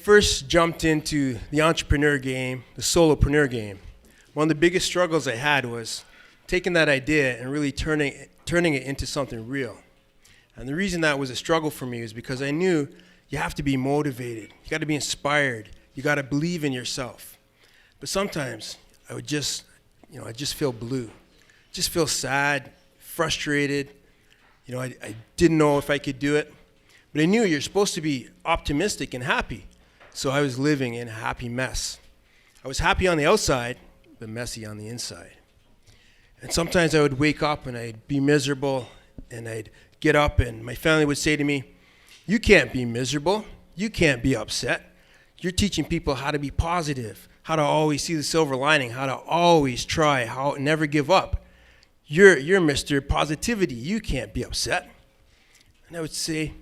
first jumped into the entrepreneur game, the solopreneur game, one of the biggest struggles I had was taking that idea and really turning it into something real. And the reason that was a struggle for me is because I knew you have to be motivated. You got to be inspired. You got to believe in yourself. But sometimes I would just feel blue, just feel sad, frustrated. I didn't know if I could do it. But I knew you're supposed to be optimistic and happy. So I was living in a happy mess. I was happy on the outside, but messy on the inside. And sometimes I would wake up and I'd be miserable, and I'd get up and my family would say to me, "You can't be miserable. You can't be upset. You're teaching people how to be positive, how to always see the silver lining, how to always try, how to never give up. You're Mr. Positivity. You can't be upset." And I would say,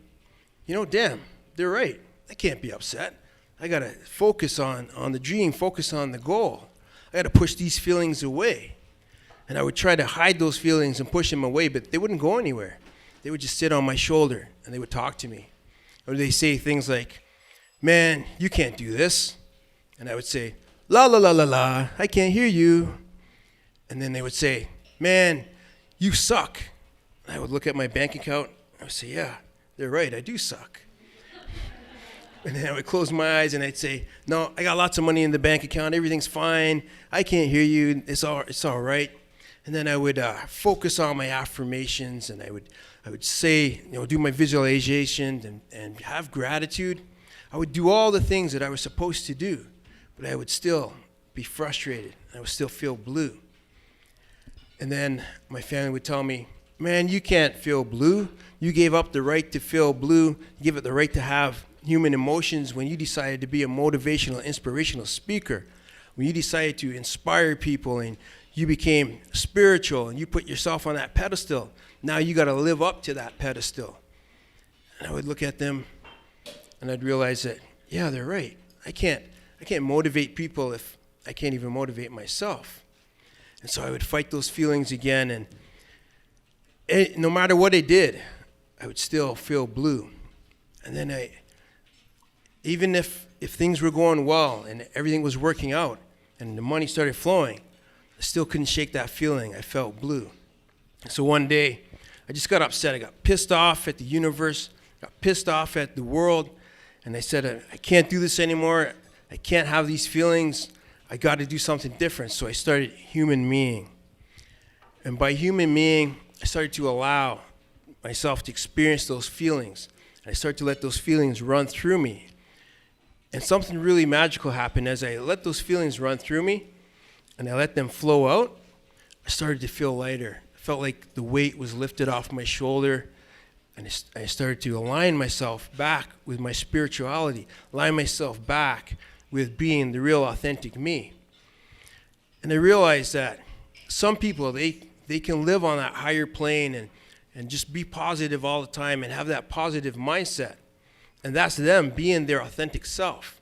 damn, they're right. I can't be upset. I got to focus on the dream, focus on the goal. I got to push these feelings away. And I would try to hide those feelings and push them away, but they wouldn't go anywhere. They would just sit on my shoulder and they would talk to me. Or they say things like, "Man, you can't do this." And I would say, "La, la, la, la, la, I can't hear you." And then they would say, "Man, you suck." And I would look at my bank account. I would say, "Yeah, they're right, I do suck." And then I would close my eyes and I'd say, "No, I got lots of money in the bank account. Everything's fine. I can't hear you. It's all right." And then I would focus on my affirmations, and I would say, do my visualization and have gratitude. I would do all the things that I was supposed to do, but I would still be frustrated. I would still feel blue. And then my family would tell me, "Man, you can't feel blue. You gave up the right to feel blue. You gave up the right to have human emotions when you decided to be a motivational, inspirational speaker, when you decided to inspire people and you became spiritual and you put yourself on that pedestal. Now you got to live up to that pedestal." And I would look at them and I'd realize that, yeah, they're right. I can't motivate people if I can't even motivate myself. And so I would fight those feelings again, and no matter what I did, I would still feel blue. And then even if things were going well and everything was working out and the money started flowing, I still couldn't shake that feeling. I felt blue. So one day, I just got upset. I got pissed off at the universe, got pissed off at the world, and I said, I can't do this anymore. I can't have these feelings. I got to do something different. So I started MEing. And by MEing, I started to allow myself to experience those feelings. And I started to let those feelings run through me. And something really magical happened as I let those feelings run through me and I let them flow out. I started to feel lighter. I felt like the weight was lifted off my shoulder, and I started to align myself back with my spirituality, align myself back with being the real authentic me. And I realized that some people, they can live on that higher plane and just be positive all the time and have that positive mindset. And that's them being their authentic self.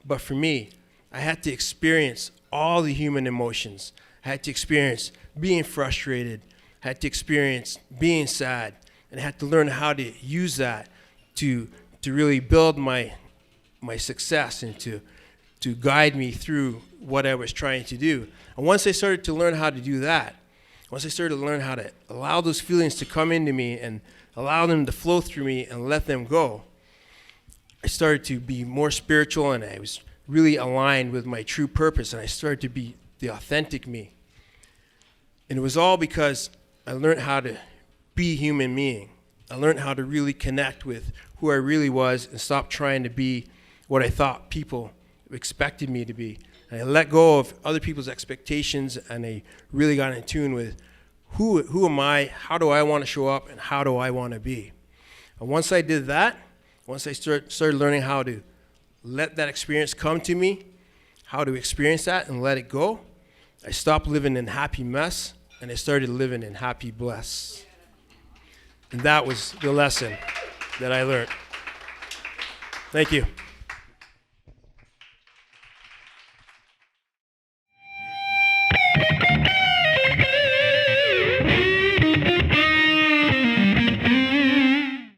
But for me, I had to experience all the human emotions. I had to experience being frustrated. I had to experience being sad. And I had to learn how to use that to really build my success and to guide me through what I was trying to do. And once I started to learn how to do that, once I started to learn how to allow those feelings to come into me and allow them to flow through me and let them go, I started to be more spiritual, and I was really aligned with my true purpose, and I started to be the authentic me. And it was all because I learned how to be MEing. I learned how to really connect with who I really was and stop trying to be what I thought people expected me to be. And I let go of other people's expectations, and I really got in tune with who am I, how do I want to show up, and how do I want to be. And once I did that, once I started learning how to let that experience come to me, how to experience that and let it go, I stopped living in happy mess, and I started living in happy bless. And that was the lesson that I learned. Thank you.